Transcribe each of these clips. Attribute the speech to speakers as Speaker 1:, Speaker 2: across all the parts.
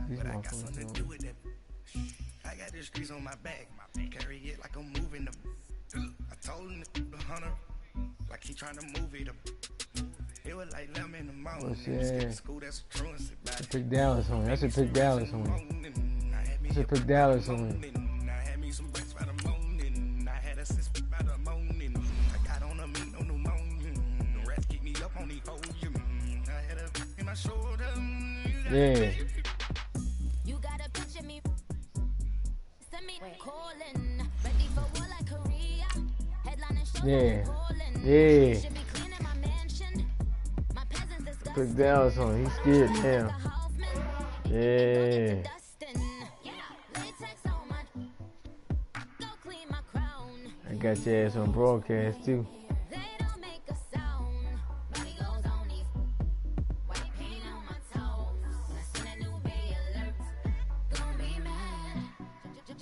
Speaker 1: These
Speaker 2: but I got
Speaker 1: motherfuckers
Speaker 2: something to do with that. I got the streets on my back, carry it like I'm moving them. I told him to 100, like he trying to move it up. It was like them in the morning.
Speaker 1: Yeah.
Speaker 2: School, that's truancy.
Speaker 1: Pick Dallas on. That's a pick Dallas on. That's a pick Dallas on.
Speaker 2: I had me some breakfast by the morning. I had a sis by the morning. I got on a meat on the morning. The rats keep me up on the podium. I had a in my shoulder.
Speaker 1: Yeah.
Speaker 3: You gotta picture me. Send me calling. Ready for war like Korea. Headline and show.
Speaker 1: Yeah. Yeah.
Speaker 3: Should be cleaning my mansion. My peasants disgusting.
Speaker 1: Pick Dallas on. He's scared now. Yeah. I got your ass on broadcast too.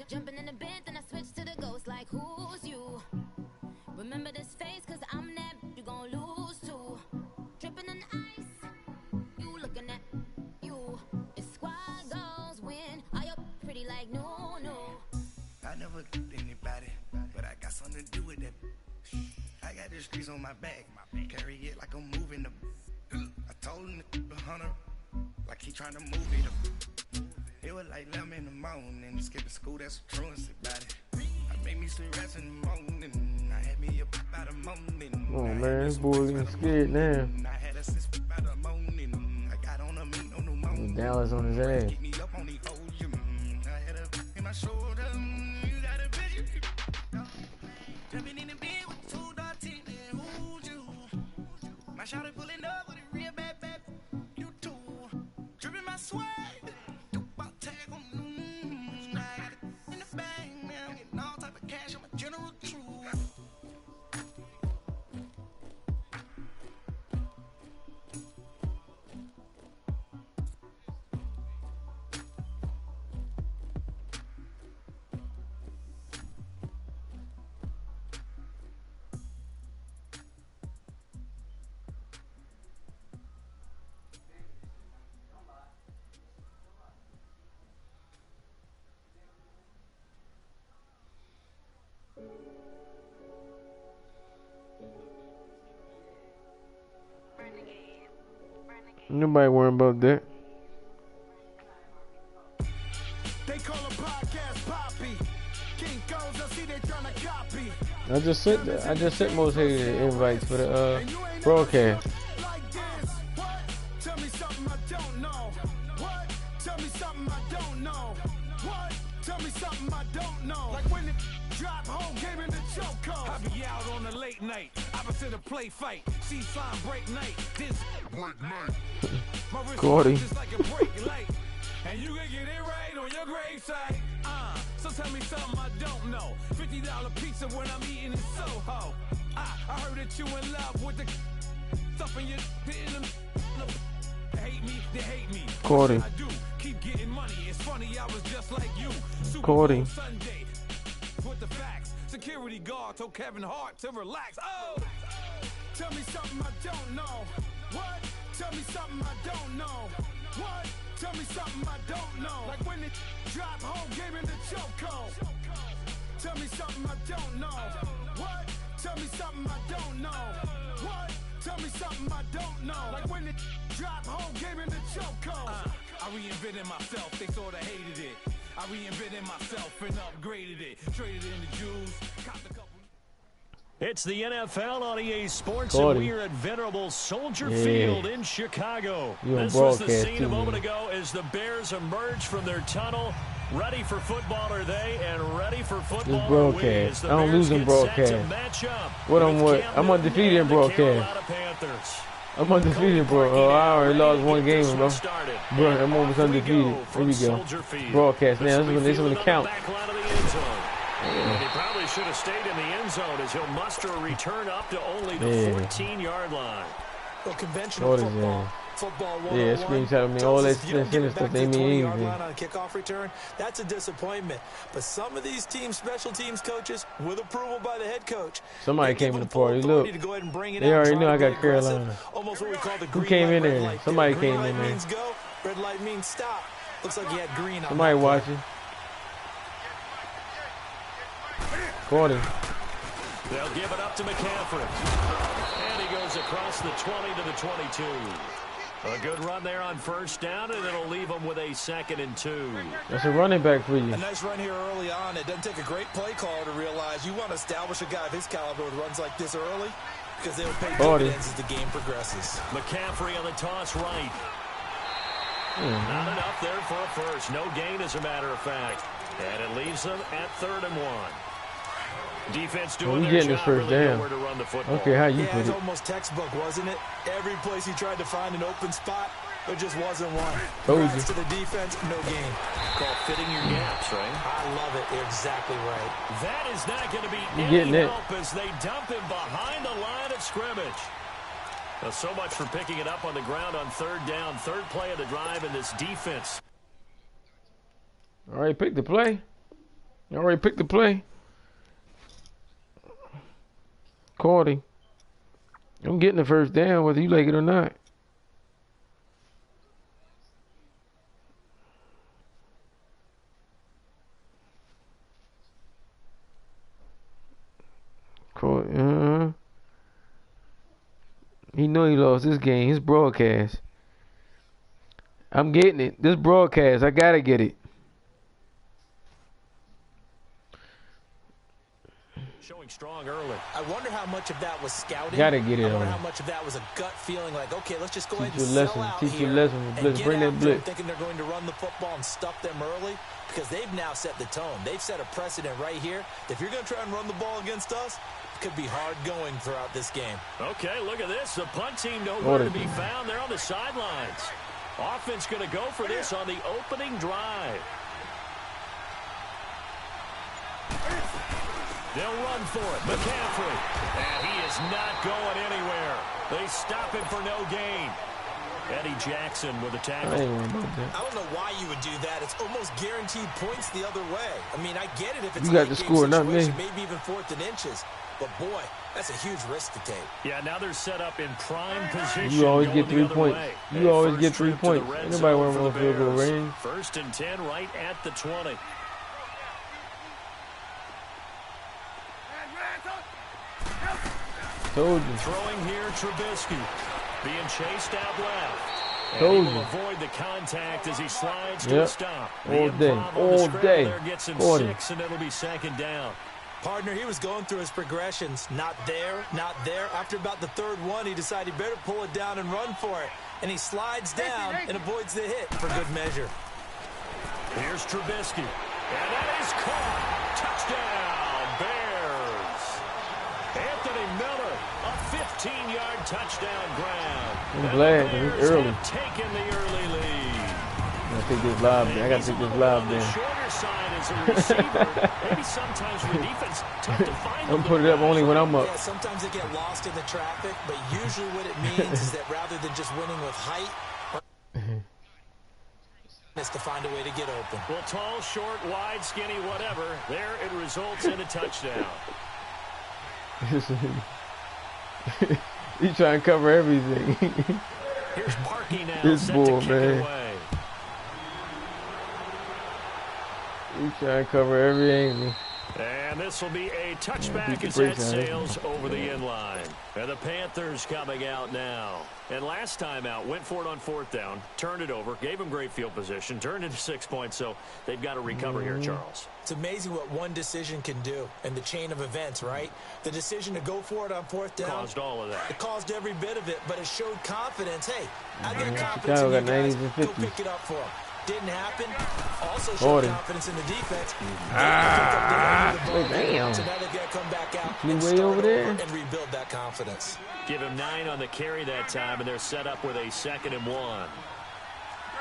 Speaker 3: Jumping in the bed, then I switch to the ghost like who's you? Remember this face, cause I'm that you gon' lose too. Dripping in ice, you looking at you. It's squad goals win. Are you pretty like no?
Speaker 2: I never did anybody, but I got something to do with that. I got the streets on my back, carry it like I'm moving them. I told him to 100, like he trying to move it up. It was like them in the morning, skipping school, that's a truancy about it. I made me some rest in the morning, I had me up by the morning.
Speaker 1: Oh man, this boy getting scared now.
Speaker 2: I had a sis by the morning, I got on a meat on the morning.
Speaker 1: Dallas on his ass.
Speaker 2: Keep me up on the podium, I had a in my shoulder, you got a vision. Jumping in the bed with 2 dots in there, who's you? My shawty pulling up with a real bad, you too. Dripping my swag.
Speaker 1: Nobody worrying about that.
Speaker 4: They call a podcast Poppy. King goes, I see they trying to copy.
Speaker 1: I just sent most hated invites for the broadcast.
Speaker 4: Like this. What? Tell me something I don't know. What? Tell me something I don't know. What? Tell me something I don't know. Like when it drop whole game in the chokehold. I be out on the late night. Opposite a play fight. See sign break night. This break night. My wrist is like a break light. And you can get it right on your gravesite. So tell me something I don't know. $50 pizza when I'm eating in Soho. I heard that you in love with the stuff in your hate me, they hate me.
Speaker 1: Cordy.
Speaker 4: I do keep getting money. It's funny, I was just like you.
Speaker 1: Cordy.
Speaker 4: Sunday with the facts. Security guard told Kevin Hart to relax. Oh, tell me something I don't know. What? Tell me something I don't know. What? Tell me something I don't know. Like when it drop whole game in the chokehold. Tell me something I don't know. What? Tell me something I don't know. What? Tell me something I don't know. Like when it drop whole game in the chokehold. I reinvented myself, they sorta hated it. I reinvented myself and upgraded it. Traded in the Jews, copped a couple.
Speaker 5: It's the NFL on EA Sports, and we're at venerable Soldier Field in Chicago. This was the scene a moment ago as the Bears emerged from their tunnel. Ready for football are they, and ready for football are we.
Speaker 1: I don't lose in broadcast. I'm undefeated in broadcast. I'm undefeated, bro. I already lost one game, bro. Bro, I'm almost undefeated. Here we go. Broadcast now. This is when it counts.
Speaker 5: And he probably should have stayed in the end zone as he'll muster a return up to only the 14-yard line.
Speaker 6: Well, conventional football
Speaker 1: yeah, screenshot of me. All that finish stuff, they mean anything.
Speaker 6: On a kickoff return, that's a disappointment. But some of these teams, special teams coaches, with approval by the head coach.
Speaker 1: Somebody came in the party. Look, they already know I got Carolina.
Speaker 6: Almost what we call the
Speaker 1: Who came in there? Somebody came in there.
Speaker 6: Red light means stop. Looks like he had green on.
Speaker 1: Somebody watching. Caught him.
Speaker 5: They'll give it up to McCaffrey. And he goes across the 20 to the 22. A good run there on first down, and it'll leave them with a 2nd and 2.
Speaker 1: That's a running back for you.
Speaker 6: A nice run here early on. It doesn't take a great play caller to realize you want to establish a guy of his caliber with runs like this early because they'll pay dividends as the game progresses.
Speaker 5: McCaffrey on the toss right. Not enough there for a first. No gain, as a matter of fact. And it leaves them at 3rd and 1. Defense doing their
Speaker 1: getting
Speaker 5: job,
Speaker 1: this first
Speaker 5: really
Speaker 1: down.
Speaker 5: nowhere to run the football.
Speaker 1: Okay, how you
Speaker 6: yeah,
Speaker 1: put
Speaker 6: it's
Speaker 1: it?
Speaker 6: almost textbook, wasn't it? Every place he tried to find an open spot, there just wasn't one.
Speaker 1: Told you.
Speaker 6: Congrats to the defense, no gain.
Speaker 5: Called fitting your gaps, right?
Speaker 6: I love it. You're exactly right.
Speaker 5: That is not going to be
Speaker 1: getting
Speaker 5: any
Speaker 1: it.
Speaker 5: help as they dump him behind the line of scrimmage. Well, so much for picking it up on the ground on 3rd down. 3rd play of the drive in this defense.
Speaker 1: All right, pick the play. You already picked the play. Caught him. I'm getting the first down whether you like it or not. Caught. He knew he lost this game. His broadcast. I'm getting it. This broadcast, I gotta get it.
Speaker 5: Showing strong early.
Speaker 6: I wonder how much of that was scouting.
Speaker 1: Gotta get it
Speaker 6: I wonder
Speaker 1: on.
Speaker 6: how much of that was a gut feeling like, okay, let's just go ahead and
Speaker 1: Teach
Speaker 6: sell
Speaker 1: your lesson.
Speaker 6: out
Speaker 1: Teach
Speaker 6: here
Speaker 1: your lesson.
Speaker 6: and
Speaker 1: Blitz.
Speaker 6: get
Speaker 1: Bring that
Speaker 6: after them,
Speaker 1: blitz.
Speaker 6: thinking they're going to run the football and stuff them early because they've now set the tone. They've set a precedent right here. If you're going to try and run the ball against us, it could be hard going throughout this game.
Speaker 5: Okay, look at this. The punt team nowhere to be found. They're on the sidelines. Offense going to go for this on the opening drive. They'll run for it. McCaffrey. And he is not going anywhere. They stop him for no gain. Eddie Jackson with a tackle.
Speaker 1: I ain't worried about that.
Speaker 6: I don't know why you would do that. It's almost guaranteed points the other way. I mean, I get it if it's
Speaker 1: You got
Speaker 6: a
Speaker 1: the score, not me.
Speaker 6: maybe even 4th and inches. But, boy, that's a huge risk to take.
Speaker 5: Yeah, now they're set up in prime position.
Speaker 1: You always
Speaker 5: going
Speaker 1: get 3
Speaker 5: the other
Speaker 1: points.
Speaker 5: way.
Speaker 1: You
Speaker 5: A
Speaker 1: always
Speaker 5: first
Speaker 1: get 3
Speaker 5: trip to the
Speaker 1: points.
Speaker 5: red
Speaker 1: Ain't nobody
Speaker 5: zone
Speaker 1: worrying
Speaker 5: for the
Speaker 1: about field goal
Speaker 5: Bears.
Speaker 1: range.
Speaker 5: 1st and 10 right at the 20.
Speaker 1: Told you.
Speaker 5: Throwing here, Trubisky. Being chased out left. And
Speaker 1: Told
Speaker 5: he will
Speaker 1: you.
Speaker 5: avoid the contact as he slides to a stop.
Speaker 1: All
Speaker 5: The
Speaker 1: day.
Speaker 5: improv on the
Speaker 1: All
Speaker 5: scramble
Speaker 1: day.
Speaker 5: there gets him
Speaker 1: 40.
Speaker 5: 6, and it'll be 2nd down.
Speaker 6: Partner, he was going through his progressions. Not there, not there. After about the 3rd one, he decided he better pull it down and run for it. And he slides down and avoids the hit for good measure.
Speaker 5: Here's Trubisky. And that is caught. Touchdown, Bears. Anthony Miller, a 15-yard touchdown grab.
Speaker 1: I'm glad, 'cause it's early.
Speaker 5: Taking the early lead.
Speaker 1: I gotta take this live. I gotta take this live
Speaker 5: On the
Speaker 1: down.
Speaker 5: shorter side as a receiver, maybe sometimes for the defense, tough to find.
Speaker 1: I'm put it up only when I'm up.
Speaker 6: Yeah, sometimes they get lost in the traffic, but usually what it means is that rather than just winning with height, is to find a way to get open.
Speaker 5: Well, tall, short, wide, skinny, whatever, there it results in a touchdown.
Speaker 1: He's trying to cover everything.
Speaker 5: Here's Parkey now,
Speaker 1: This
Speaker 5: set
Speaker 1: bull,
Speaker 5: to kick
Speaker 1: man.
Speaker 5: it away.
Speaker 1: He's trying to cover every angle.
Speaker 5: And this will be a touchback
Speaker 1: the
Speaker 5: as that
Speaker 1: brakes on it.
Speaker 5: sails over the end line. And the Panthers coming out now. And last time out, went for it on 4th down, turned it over, gave them great field position, turned into 6 points, so they've got to recover here, Charles.
Speaker 6: It's amazing what one decision can do in the chain of events, right? The decision to go for it on 4th down.
Speaker 5: Caused all of that.
Speaker 6: It caused every bit of it, but it showed confidence. Hey, I got confidence
Speaker 1: Chicago
Speaker 6: in you
Speaker 1: got
Speaker 6: guys.
Speaker 1: 90s and
Speaker 6: Go
Speaker 1: 50s.
Speaker 6: pick it up for them. Didn't happen. Also showed
Speaker 1: 40.
Speaker 6: confidence in the defense.
Speaker 1: Damn.
Speaker 6: So now they've got to come back out
Speaker 1: Flew
Speaker 6: and
Speaker 1: way
Speaker 6: start
Speaker 1: over there.
Speaker 6: and rebuild that confidence.
Speaker 5: Give him 9 on the carry that time, and they're set up with a 2nd and 1.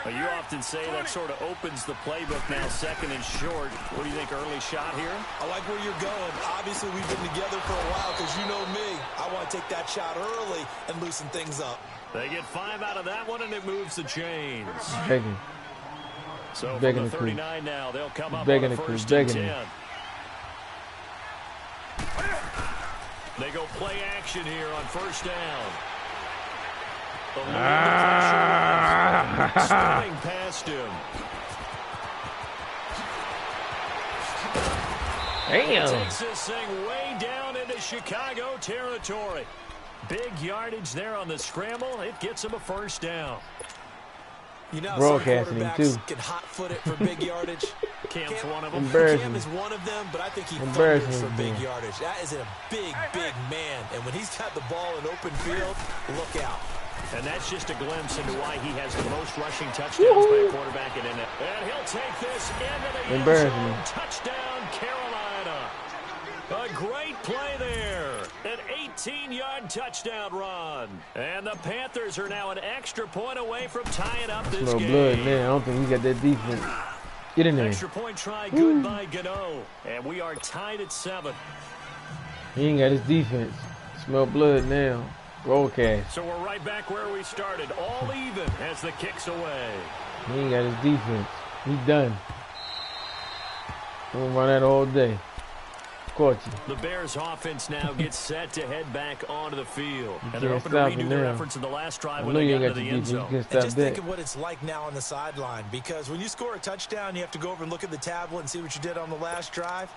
Speaker 5: Well, you often say that sort of opens the playbook now, 2nd and short. What do you think, early shot here?
Speaker 6: I like where you're going. Obviously, we've been together for a while because you know me. I want to take that shot early and loosen things up.
Speaker 5: They get 5 out of that one, and it moves the chains.
Speaker 1: Begging.
Speaker 5: So
Speaker 1: Begging
Speaker 5: from the
Speaker 1: the crew.
Speaker 5: 39 now, they'll come up
Speaker 1: Begging
Speaker 5: on
Speaker 1: the
Speaker 5: a
Speaker 1: crew.
Speaker 5: 1st and
Speaker 1: Begging
Speaker 5: 10.
Speaker 1: them.
Speaker 5: They go play action here on 1st down. Spinning past him.
Speaker 1: Damn.
Speaker 5: Takes this thing way down into Chicago territory. Big yardage there on the scramble. It gets him a first down.
Speaker 6: You know,
Speaker 1: broadcasting
Speaker 6: some quarterbacks can hot-foot it for big yardage.
Speaker 5: Cam's one of them.
Speaker 6: Cam is one of them, but I think he thunders for big yardage. That is a big man. And when he's got the ball in open field, look out.
Speaker 5: And that's just a glimpse into why he has the most rushing touchdowns by a quarterback in NFL. And he'll take this into the end zone. Touchdown, Carolina. A great play there. An 18-yard touchdown run. And the Panthers are now an extra point away from tying up this game.
Speaker 1: Blood, man. I don't think he got that defense. Get in there.
Speaker 5: Extra point try, good by Gano. And we are tied at 7.
Speaker 1: He ain't got his defense. Smell blood now. Broadcast.
Speaker 5: So we're right back where we started. All even as the kick's away.
Speaker 1: He ain't got his defense. He's done. I'm gonna run that all day. Caught you.
Speaker 5: The Bears offense now gets set to head back onto the field. And they're open to redo their efforts in the last drive when they got to the end zone.
Speaker 6: And just think of what it's like now on the sideline. Because when you score a touchdown, you have to go over and look at the tablet and see what you did on the last drive.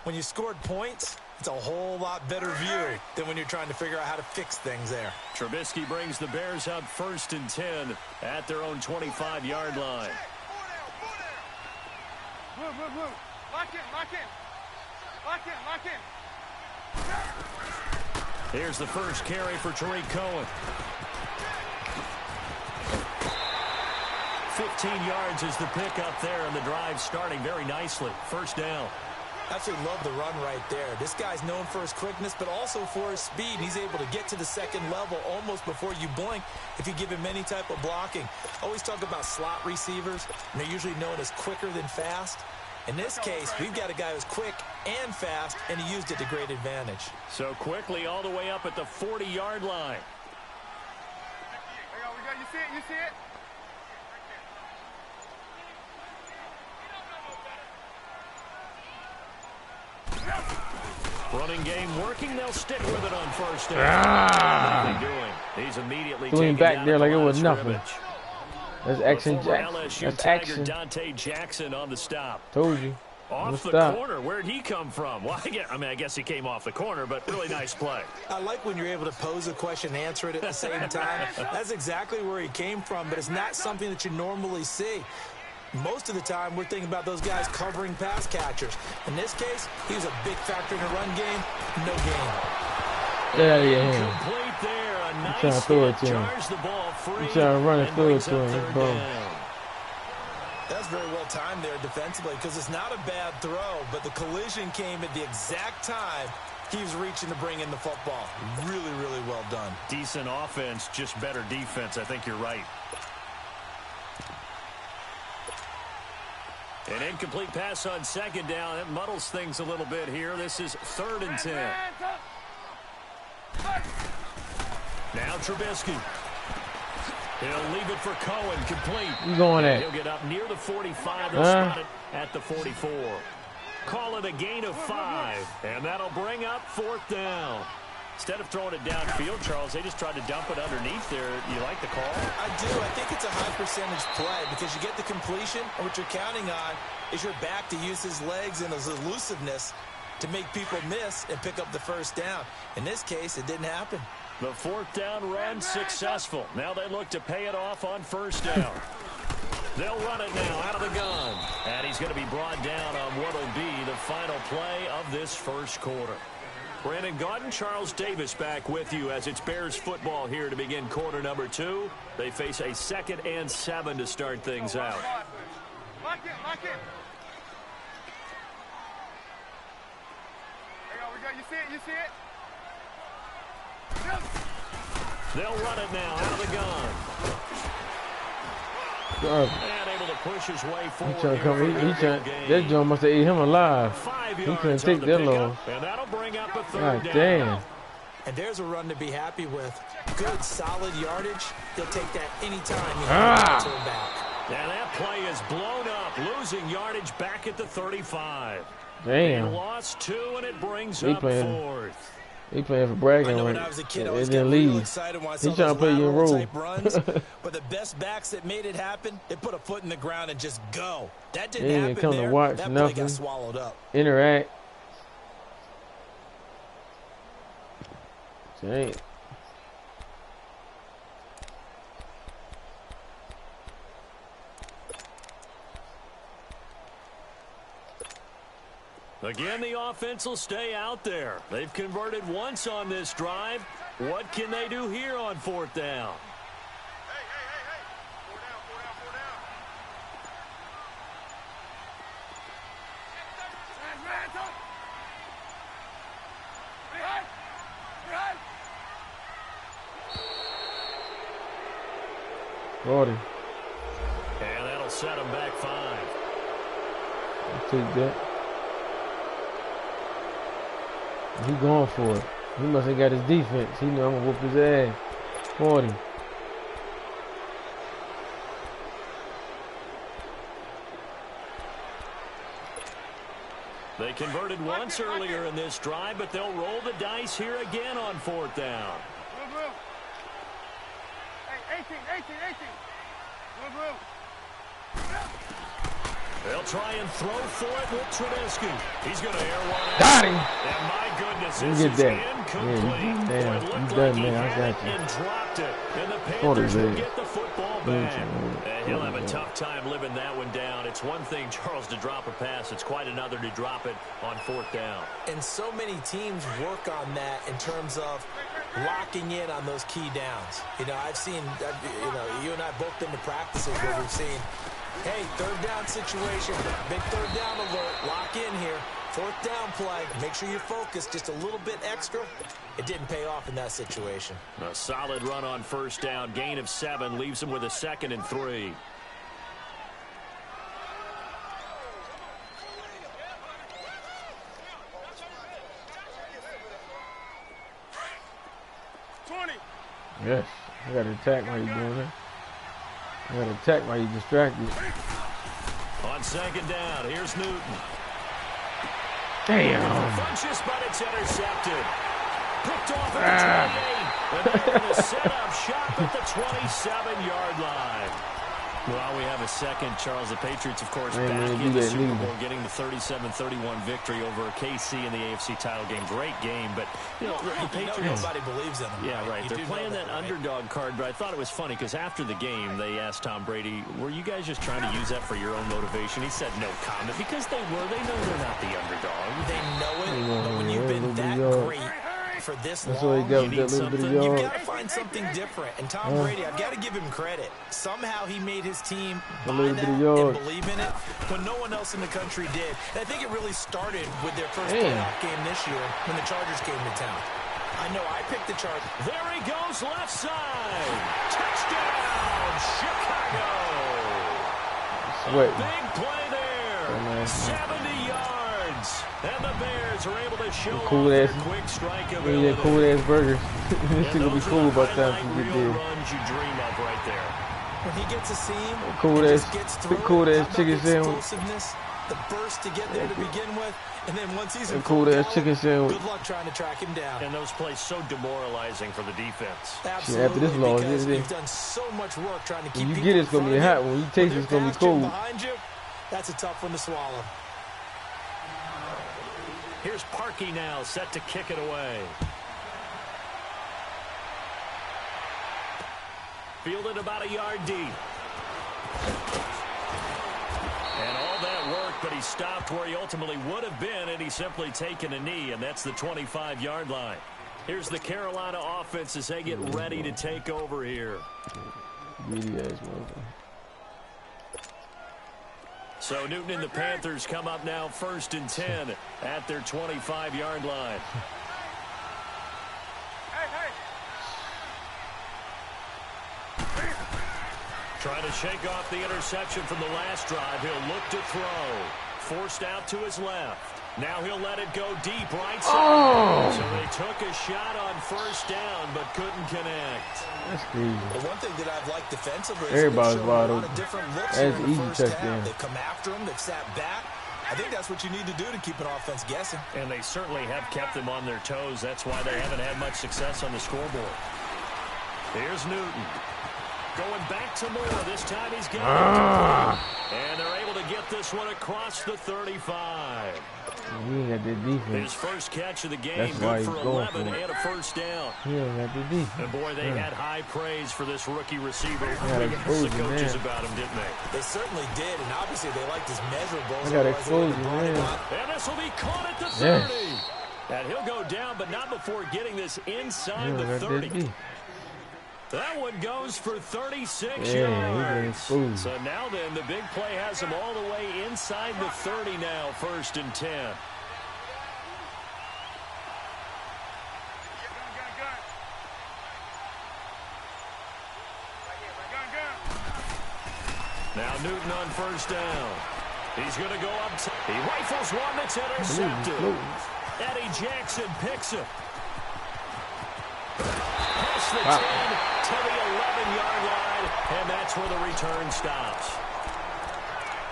Speaker 6: When you scored points, it's a whole lot better view than when you're trying to figure out how to fix things there.
Speaker 5: Trubisky brings the Bears out 1st and 10 at their own 25-yard line.
Speaker 7: Move. Lock in.
Speaker 5: Here's the first carry for Tariq Cohen. 15 yards is the pickup there, and the drive starting very nicely. First down.
Speaker 6: Absolutely love the run right there. This guy's known for his quickness, but also for his speed. He's able to get to the second level almost before you blink if you give him any type of blocking. Always talk about slot receivers, and they're usually known as quicker than fast. In this case, we've got a guy who's quick and fast, and he used it to great advantage.
Speaker 5: So quickly all the way up at the 40-yard line.
Speaker 7: You see it?
Speaker 5: Running game working. They'll stick with it on first down. What are they doing? He's immediately
Speaker 1: doing back there like it was nothing. That's action,
Speaker 5: LSU
Speaker 1: that's action.
Speaker 5: Dante Jackson on the stop.
Speaker 1: Told you.
Speaker 5: Off the corner. Where'd he come from? Well, I guess he came off the corner, but really nice play.
Speaker 6: I like when you're able to pose a question and answer it at the same time. That's exactly where he came from, but it's not something that you normally see. Most of the time, we're thinking about those guys covering pass catchers. In this case, he was a big factor in the run game. No gain.
Speaker 1: Yeah.
Speaker 5: Complete there. A nice
Speaker 1: trying to throw it to him.
Speaker 5: Jars the ball free.
Speaker 1: He's trying to run it through it to him.
Speaker 6: That's very well timed there defensively because it's not a bad throw, but the collision came at the exact time he was reaching to bring in the football. Really, really well done.
Speaker 5: Decent offense, just better defense. I think you're right. An incomplete pass on second down. It muddles things a little bit here. This is 3rd and 10. Now Trubisky. He'll leave it for Cohen, complete.
Speaker 1: You going at?
Speaker 5: He'll get up near the 45. They'll spot it at the 44. Call it a gain of 5, and that'll bring up 4th down. Instead of throwing it downfield, Charles, they just tried to dump it underneath there. You like the call?
Speaker 6: I do. I think it's a high percentage play because you get the completion, and what you're counting on is your back to use his legs and his elusiveness to make people miss and pick up the first down. In this case, it didn't happen.
Speaker 5: The 4th down run successful. Now they look to pay it off on first down. They'll run it now out of the gun. And he's going to be brought down on what will be the final play of this first quarter. Brandon Gaudin, Charles Davis back with you as it's Bears football here to begin quarter number 2. They face a 2nd and 7 to start things out.
Speaker 7: Lock it. You see it?
Speaker 5: They'll run it now out of the gun. And able to push his way forward.
Speaker 1: That Joe must have ate him alive. He couldn't take that long.
Speaker 5: And that'll bring up a 3rd down.
Speaker 1: Damn.
Speaker 6: And there's a run to be happy with. Good, solid yardage. They'll take that anytime you turn back.
Speaker 5: And that play is blown up, losing yardage back at the 35.
Speaker 1: Damn.
Speaker 5: They lost 2, and it brings up 4th.
Speaker 1: He playing for bragging
Speaker 6: when
Speaker 1: right.
Speaker 6: I was a kid, I
Speaker 1: was
Speaker 6: getting
Speaker 1: really
Speaker 6: excited when I
Speaker 1: saw
Speaker 6: He's trying to
Speaker 1: play your role.
Speaker 6: Runs, but the best backs that made it happen, they put a foot in the ground and just go. That didn't happen
Speaker 1: come
Speaker 6: there.
Speaker 1: To watch
Speaker 6: that
Speaker 1: nothing.
Speaker 6: play got swallowed up.
Speaker 1: Interact. Dang.
Speaker 5: Again, the offense will stay out there. They've converted once on this drive. What can they do here on 4th down?
Speaker 7: Hey. 4 down.
Speaker 1: Gordon.
Speaker 5: And that'll set him back 5.
Speaker 1: I'll take that. He going for it. He must have got his defense. He knew I'm going to whoop his ass. 40.
Speaker 5: They converted once earlier in this drive, but they'll roll the dice here again on 4th down.
Speaker 7: Move. Hey, 18. Move.
Speaker 5: They'll try and throw for it with Trubisky. He's going to air one.
Speaker 1: Got him.
Speaker 5: And my goodness,
Speaker 1: You
Speaker 5: this
Speaker 1: get
Speaker 5: is
Speaker 1: that.
Speaker 5: incomplete.
Speaker 1: Yeah,
Speaker 5: It
Speaker 1: you
Speaker 5: looked
Speaker 1: done,
Speaker 5: like he
Speaker 1: man. I
Speaker 5: had
Speaker 1: got
Speaker 5: it
Speaker 1: you.
Speaker 5: and dropped it. And the
Speaker 1: 40,
Speaker 5: Panthers will
Speaker 1: baby.
Speaker 5: get the football back. And he'll have a tough time living that one down. It's one thing, Charles, to drop a pass. It's quite another to drop it on 4th down.
Speaker 6: And so many teams work on that in terms of locking in on those key downs. You know, I've seen, you and I both been to practices where we've seen, hey, 3rd down situation, big 3rd down alert, lock in here. 4th down play, make sure you're focused just a little bit extra. It didn't pay off in that situation.
Speaker 5: A solid run on 1st down, gain of 7, leaves him with a 2nd and 3.
Speaker 1: Yes. I got to attack while you're doing that. I got to attack while you're distracted.
Speaker 5: On 2nd down, here's Newton.
Speaker 1: Damn.
Speaker 5: Bunches, but it's intercepted. Picked off at the 28. And they're going to set up shop at the 27-yard line. Well, we have a second. Charles, the Patriots, of course, back in the Super Bowl, getting the 37-31 victory over KC in the AFC title game. Great game, but you know, the Patriots.
Speaker 6: Nobody believes in them.
Speaker 5: Yeah, right. They're playing that underdog card, but I thought it was funny because after the game, they asked Tom Brady, "Were you guys just trying to use that for your own motivation?" He said, "No comment," because they were. They know they're not the underdog.
Speaker 6: They know it, but when you've been that great for this long,
Speaker 1: you need something.
Speaker 6: You've got to find something different. And Tom Brady, I've got to give him credit. Somehow he made his team buy that and believe in it when no one else in the country did. And I think it really started with their first playoff game this year when the Chargers came to town. I know I picked the Chargers.
Speaker 5: There he goes, left side. Touchdown, Chicago.
Speaker 1: Sweating.
Speaker 5: Big play there. 70 yards. And the Bears are able to show
Speaker 1: cool ass,
Speaker 5: quick strike ability.
Speaker 1: Yeah, cool ass burgers. This shit gonna be cool by the time you get there.
Speaker 5: Runs you dream of right there.
Speaker 6: When he gets a seam,
Speaker 1: cool ass chicken sandwich.
Speaker 6: The burst to get there to begin with, and then once he's in
Speaker 1: cool ass chicken sandwich.
Speaker 6: Good luck trying to track him down.
Speaker 5: And those plays so demoralizing for the defense.
Speaker 6: Absolutely.
Speaker 1: After this loss,
Speaker 6: because you've done so much work trying to keep
Speaker 1: when you get it's gonna be hot. When you taste it's gonna be cold.
Speaker 6: Behind you, that's a tough one to swallow.
Speaker 5: Here's Parkey now, set to kick it away. Fielded about a yard deep. And all that work, but he stopped where he ultimately would have been, and he's simply taken a knee, and that's the 25-yard line. Here's the Carolina offense as they get ready to take over here. So Newton and the Panthers come up now 1st and 10 at their 25-yard line. Trying to shake off the interception from the last drive. He'll look to throw. Forced out to his left. Now he'll let it go deep right side. So they took a shot on 1st down, but couldn't connect.
Speaker 1: That's crazy.
Speaker 6: Well, one thing that I've liked defensively is
Speaker 1: everybody's
Speaker 6: they've
Speaker 1: wide
Speaker 6: shown a lot
Speaker 1: open.
Speaker 6: of different looks
Speaker 1: That's
Speaker 6: here in the
Speaker 1: easy
Speaker 6: first
Speaker 1: touchdown.
Speaker 6: half. They've come after him. They've sat back. I think that's what you need to do to keep an offense guessing.
Speaker 5: And they certainly have kept them on their toes. That's why they haven't had much success on the scoreboard. Here's Newton. Going back to Moore. This time he's got it. And they're able to get this one across the 35.
Speaker 1: He ain't got that defense.
Speaker 5: His first catch of the game,
Speaker 1: That's why
Speaker 5: good
Speaker 1: he's
Speaker 5: for
Speaker 1: going
Speaker 5: 11
Speaker 1: for it.
Speaker 5: and a first down.
Speaker 1: He ain't got the defense.
Speaker 5: And boy, they had high praise for this rookie receiver.
Speaker 1: I got
Speaker 5: The coaches
Speaker 1: man.
Speaker 5: about him, didn't they?
Speaker 6: They certainly did, and obviously they liked his measurables.
Speaker 1: I got exposure, man.
Speaker 5: And this will be caught at the 30. Yes. And he'll go down, but not before getting this inside the 30. That one goes for 36 yards. So now then, the big play has him all the way inside the 30 now, 1st and 10. Now Newton on 1st down. He's going to go up. He rifles one that's intercepted. Eddie Jackson picks him. Past the 10 to the 11-yard line, and that's where the return stops.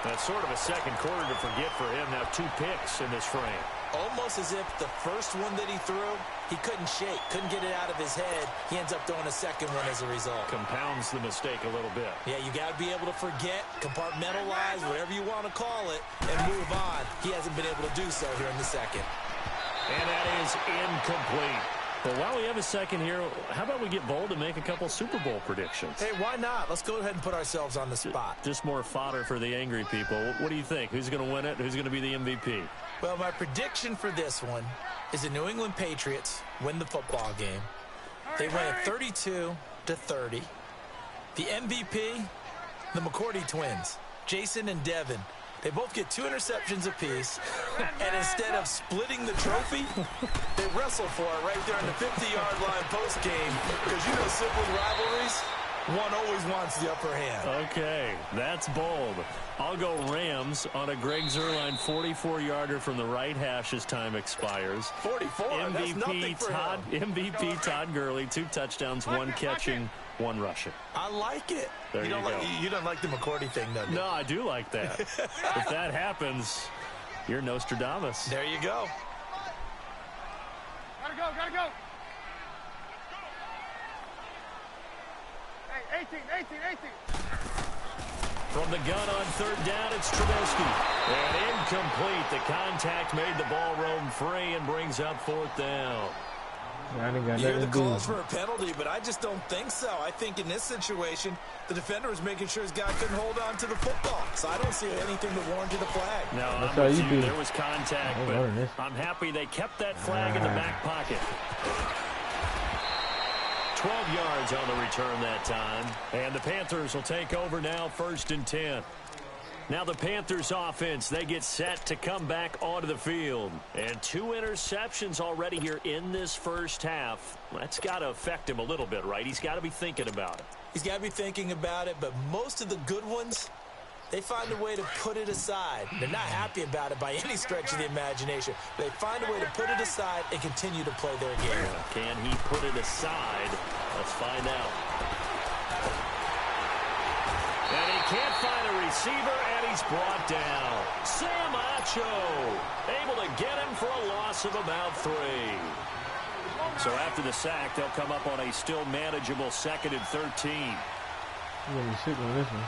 Speaker 5: That's sort of a second quarter to forget for him. Now 2 picks in this frame.
Speaker 6: Almost as if the first one that he threw, he couldn't shake, couldn't get it out of his head. He ends up throwing a second one as a result.
Speaker 5: Compounds the mistake a little bit.
Speaker 6: Yeah, you got to be able to forget, compartmentalize, whatever you want to call it, and move on. He hasn't been able to do so here in the second.
Speaker 5: And that is incomplete. Well, while we have a second here, how about we get bold and make a couple Super Bowl predictions?
Speaker 6: Hey, why not? Let's go ahead and put ourselves on the spot.
Speaker 5: Just more fodder for the angry people. What do you think? Who's going to win it? Who's going to be the MVP?
Speaker 6: Well, my prediction for this one is the New England Patriots win the football game. They win it 32-30. The MVP, the McCourty twins, Jason and Devin. They both get 2 interceptions apiece, and instead of splitting the trophy, they wrestle for it right there on the 50-yard line post-game, because you know sibling rivalries, one always wants the upper hand.
Speaker 5: Okay, that's bold. I'll go Rams on a Greg Zuerlein 44-yarder from the right hash as time expires.
Speaker 6: 44, that's nothing for him.
Speaker 5: MVP Todd Gurley, 2 touchdowns, 1 catching, 1 rushing.
Speaker 6: I like it.
Speaker 5: There you go.
Speaker 6: You don't like the McCourty thing, though, do you?
Speaker 5: No, I do like that. If that happens, you're Nostradamus.
Speaker 6: There you go.
Speaker 7: Gotta go, gotta go. Hey, 18.
Speaker 5: From the gun on 3rd down, it's Trubisky. And incomplete. The contact made the ball roam free and brings up 4th down.
Speaker 6: You hear the calls for a penalty, but I just don't think so. I think in this situation, the defender was making sure his guy couldn't hold on to the football. So I don't see anything that warranted a flag.
Speaker 5: No, I'm with you. There was contact, but I'm happy they kept that flag in the back pocket. 12 yards on the return that time. And the Panthers will take over now, 1st and 10. Now the Panthers offense, they get set to come back onto the field. And 2 interceptions already here in this first half. That's got to affect him a little bit, right? He's got to be thinking about it.
Speaker 6: He's got to be thinking about it, but most of the good ones, they find a way to put it aside. They're not happy about it by any stretch of the imagination. They find a way to put it aside and continue to play their game.
Speaker 5: Can he put it aside? Let's find out. And he can't find a receiver, and he's brought down. Sam Acho able to get him for a loss of about 3. So after the sack, they'll come up on a still manageable 2nd and 13.
Speaker 1: You're going to be sitting on this one.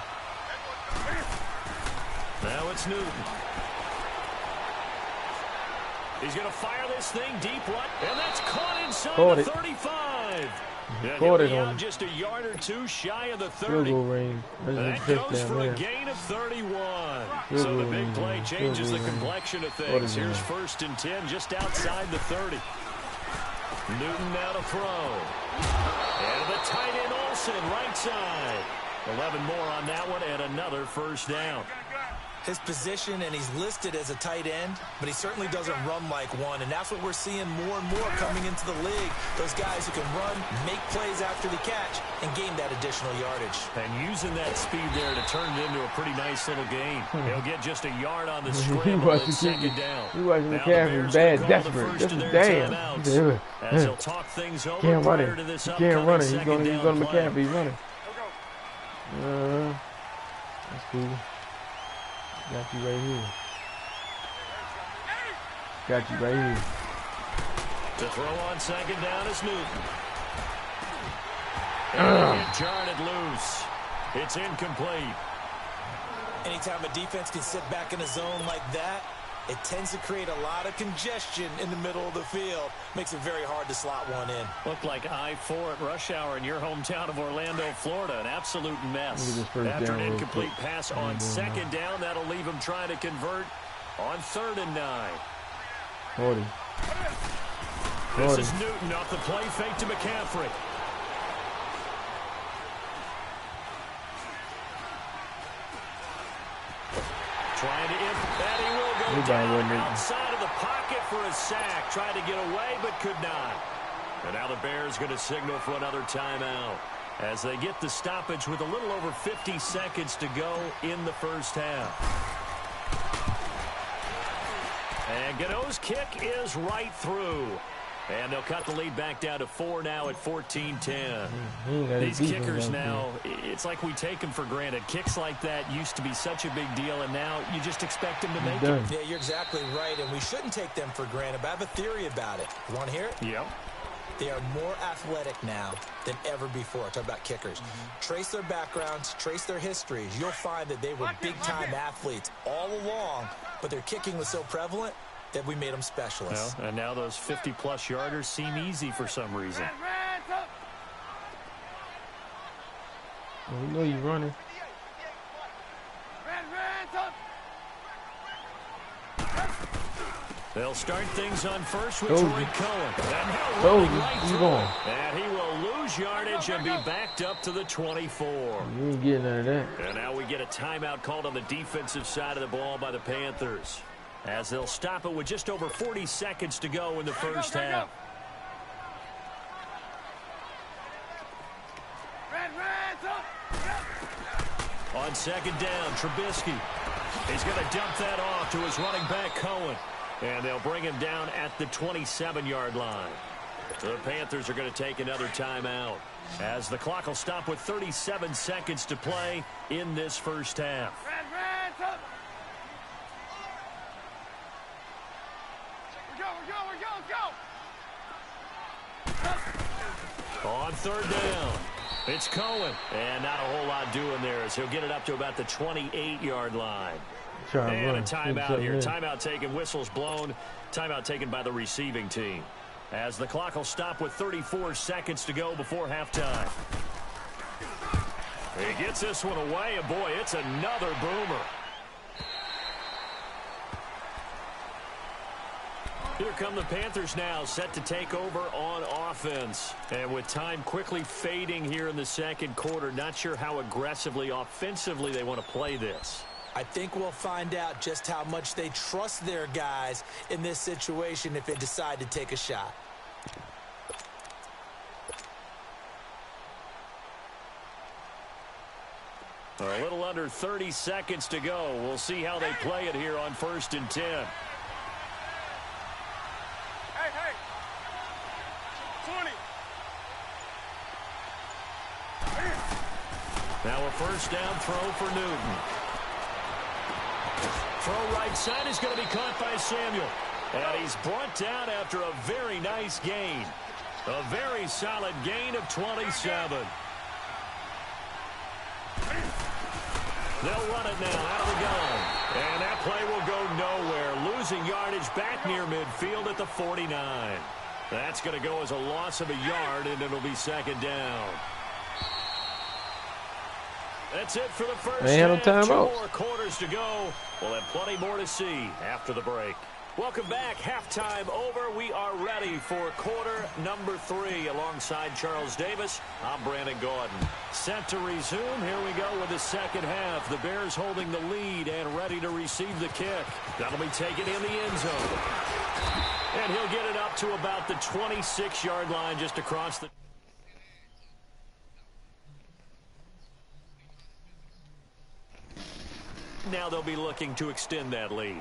Speaker 5: Now it's Newton. He's going to fire this thing deep right, and that's caught inside the 35. Yeah, he'll be out just a yard or 2 shy of the 30. That goes for a gain of 31. So the big play changes the complexion of things. Here's 1st and 10 just outside the 30. Newton now to throw. And the tight end Olsen right side. 11 more on that one and another 1st down.
Speaker 6: His position, and he's listed as a tight end, but he certainly doesn't run like one, and that's what we're seeing more and more coming into the league. Those guys who can run, make plays after the catch, and gain that additional yardage.
Speaker 5: And using that speed there to turn it into a pretty nice little gain. He'll get just a yard on the scramble and 2nd down.
Speaker 1: He wasn't McCaffrey bad, desperate. Just damn.
Speaker 5: As he'll talk things over
Speaker 1: can't run
Speaker 5: prior
Speaker 1: it.
Speaker 5: to this
Speaker 1: He can't run it. He's going to
Speaker 5: play.
Speaker 1: McCaffrey. He's running. That's cool. Got you right here. Got you right here.
Speaker 5: To throw on 2nd down is Newton. And jarred it loose. It's incomplete.
Speaker 6: Anytime a defense can sit back in a zone like that, It tends to create a lot of congestion in the middle of the field. Makes it very hard to slot one in.
Speaker 5: Looked like I-4 at rush hour in your hometown of Orlando, Florida. An absolute mess. After an incomplete pass on second down, that'll leave him trying to convert on 3rd and 9.
Speaker 1: 40.
Speaker 5: This is Newton off the play fake to McCaffrey. Trying to that he will go down outside of the pocket for a sack. Tried to get away but could not. And now the Bears going to signal for another timeout as they get the stoppage with a little over 50 seconds to go in the first half. And Gano's kick is right through. And they'll cut the lead back down to 4 now at 14-10. These kickers now, it's like we take them for granted. Kicks like that used to be such a big deal, and now you just expect them to make it.
Speaker 6: Yeah, you're exactly right, and we shouldn't take them for granted, but I have a theory about it. You want to hear it?
Speaker 5: Yep.
Speaker 6: They are more athletic now than ever before. Talk about kickers. Trace their backgrounds, trace their histories. You'll find that they were big-time athletes all along, but their kicking was so prevalent that we made them specialists.
Speaker 5: Well, and now those 50-plus yarders seem easy for some reason.
Speaker 1: Well, we know you're running.
Speaker 5: They'll start things on first with Troy Cohen. And he will lose yardage and be backed up to the 24.
Speaker 1: You ain't getting out of that.
Speaker 5: And now we get a timeout called on the defensive side of the ball by the Panthers, as they'll stop it with just over 40 seconds to go in the first half. On second down, Trubisky. He's going to dump that off to his running back, Cohen. And they'll bring him down at the 27-yard line. The Panthers are going to take another timeout, as the clock will stop with 37 seconds to play in this first half. On third down, it's Cohen. And not a whole lot doing there, as he'll get it up to about the 28-yard line. And a timeout here. Timeout taken, whistles blown. Timeout taken by the receiving team, as the clock will stop with 34 seconds to go before halftime. He gets this one away, and boy, it's another boomer. Here come the Panthers now, set to take over on offense. And with time quickly fading here in the second quarter, not sure how aggressively, offensively they want to play this.
Speaker 6: I think we'll find out just how much they trust their guys in this situation if they decide to take a shot.
Speaker 5: A little under 30 seconds to go. We'll see how they play it here on 1st and 10.
Speaker 7: Hey, 20.
Speaker 5: Now a first down throw for Newton. Throw right side is going to be caught by Samuel. And he's brought down after a very nice gain. A very solid gain of 27. They'll run it now out of the gun. And that play will go nowhere. Losing yardage back near midfield at the 49. That's going to go as a loss of a yard, and it'll be second down. That's it for the first half. 2 more quarters to go. We'll have plenty more to see after the break. Welcome back. Halftime over. We are ready for quarter number 3 alongside Charles Davis. I'm Brandon Gordon. Set to resume. Here we go with the second half. The Bears holding the lead and ready to receive the kick. That'll be taken in the end zone. And he'll get it up to about the 26-yard line, just across the... Now they'll be looking to extend that lead.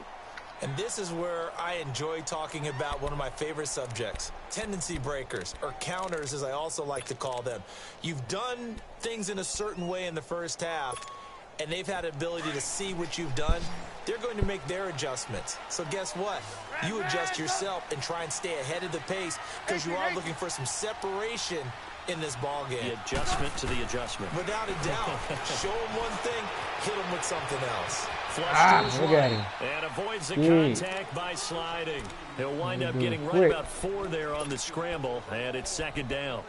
Speaker 6: And this is where I enjoy talking about one of my favorite subjects, tendency breakers, or counters as I also like to call them. You've done things in a certain way in the first half, and they've had the ability to see what you've done, they're going to make their adjustments. So guess what? You adjust yourself and try and stay ahead of the pace because you are looking for some separation in this ball game.
Speaker 5: The adjustment to the adjustment.
Speaker 6: Without a doubt. Show him one thing, hit him with something else.
Speaker 1: Look at him.
Speaker 5: And avoids the contact by sliding. He'll wind up getting right about 4 there on the scramble, and it's 2nd down.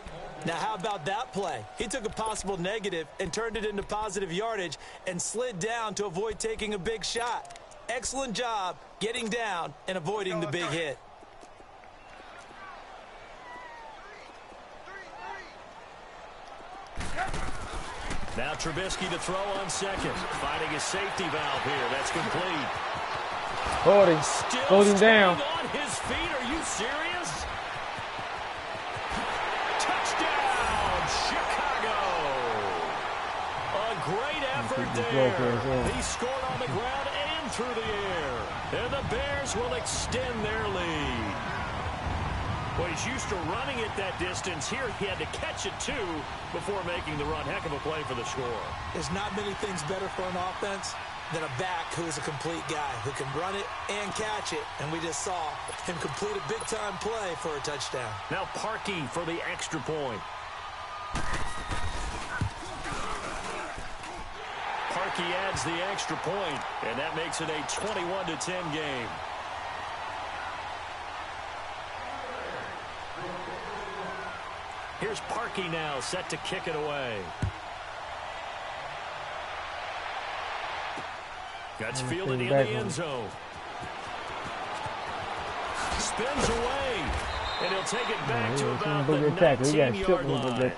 Speaker 6: Now, how about that play? He took a possible negative and turned it into positive yardage and slid down to avoid taking a big shot. Excellent job getting down and avoiding the big hit.
Speaker 5: Now Trubisky to throw on 2nd. Finding a safety valve here. That's complete.
Speaker 1: Hold him down.
Speaker 5: On his feet. Are you serious? Touchdown, Chicago. A great effort there. He scored on the ground and through the air. And the Bears will extend their lead. Well, he's used to running it that distance. Here he had to catch it, too, before making the run. Heck of a play for the score.
Speaker 6: There's not many things better for an offense than a back who is a complete guy who can run it and catch it. And we just saw him complete a big-time play for a touchdown.
Speaker 5: Now Parkey for the extra point. Parkey adds the extra point, and that makes it a 21-10 game. Here's Parkey now, set to kick it away. Gets fielded in the end zone. Spins away. And he'll take it back to about the 19-yard line.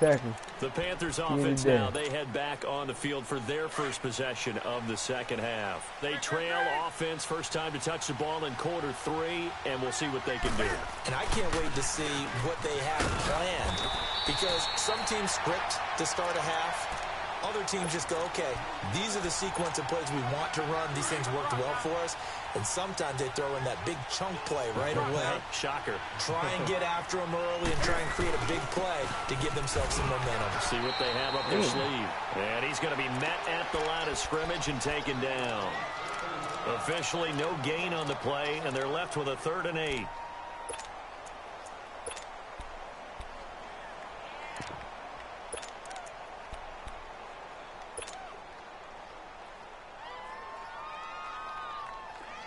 Speaker 5: The Panthers offense now, they head back on the field for their first possession of the second half. They trail offense, first time to touch the ball in quarter 3, and we'll see what they can do.
Speaker 6: And I can't wait to see what they have planned, because some teams script to start a half. Other teams just go, okay, these are the sequence of plays we want to run. These things worked well for us. And sometimes they throw in that big chunk play right away.
Speaker 5: Shocker.
Speaker 6: Try and get after them early and try and create a big play to give themselves some momentum.
Speaker 5: See what they have up their sleeve. And he's going to be met at the line of scrimmage and taken down. Officially no gain on the play, and they're left with a 3rd and 8.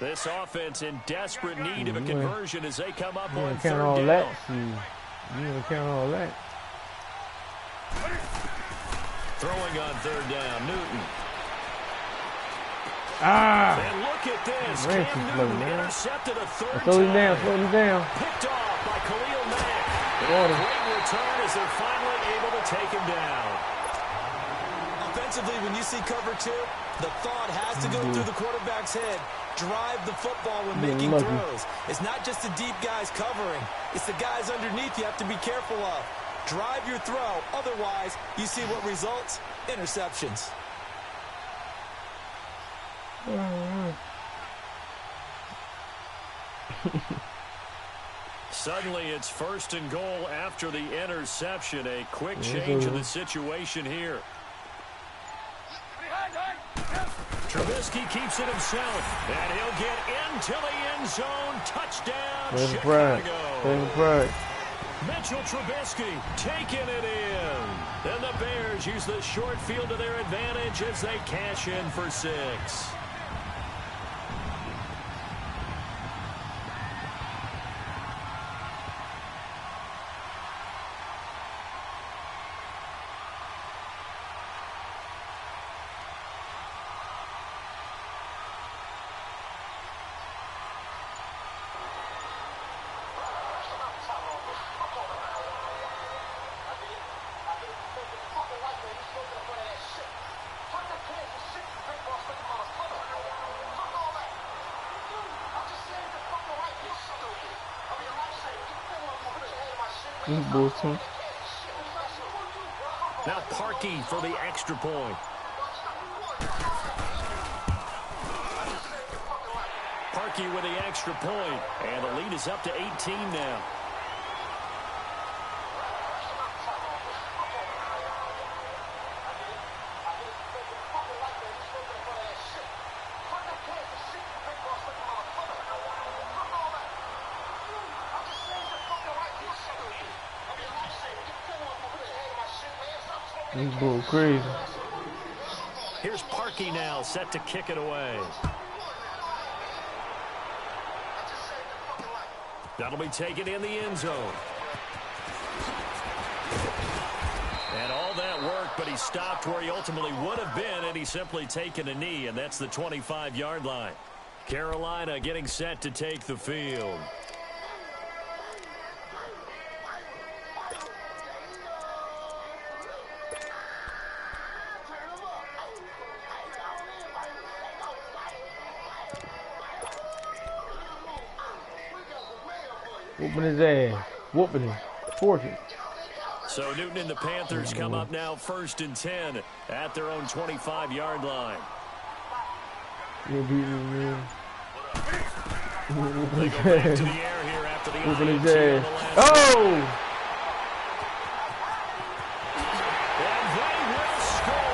Speaker 5: This offense in desperate need of a conversion as they come up on 3rd down.
Speaker 1: You don't count all that.
Speaker 5: Throwing on 3rd down, Newton. And look at this. Cam Newton intercepted a 3rd
Speaker 1: slow him down.
Speaker 5: Picked off by Khalil Mack. And a great return as they're finally able to take him down.
Speaker 6: Offensively, when you see cover 2, the thought has to go through the quarterback's head. Drive the football when making throws. It's not just the deep guys covering. It's the guys underneath you have to be careful of. Drive your throw. Otherwise, you see what results? Interceptions.
Speaker 5: Suddenly, it's 1st and goal after the interception. A quick change of the situation here. Trubisky keeps it himself, and he'll get into the end zone. Touchdown, Chicago. Mitchell Trubisky taking it in. And the Bears use the short field to their advantage as they cash in for 6. Now Parkey for the extra point. Parkey with the extra point, and the lead is up to 18 now.
Speaker 1: This bull crazy.
Speaker 5: Here's Parkey now, set to kick it away. That'll be taken in the end zone. And all that work, but he stopped where he ultimately would have been, and he's simply taken a knee, and that's the 25-yard line. Carolina getting set to take the field.
Speaker 1: Whooping his ass. Whooping him. Torture.
Speaker 5: So Newton and the Panthers come up now 1st and 10 at their own 25-yard line.
Speaker 1: You're beating him, man.
Speaker 5: They go back to the air here after the
Speaker 1: whooping his ass. Oh!
Speaker 5: And they will score.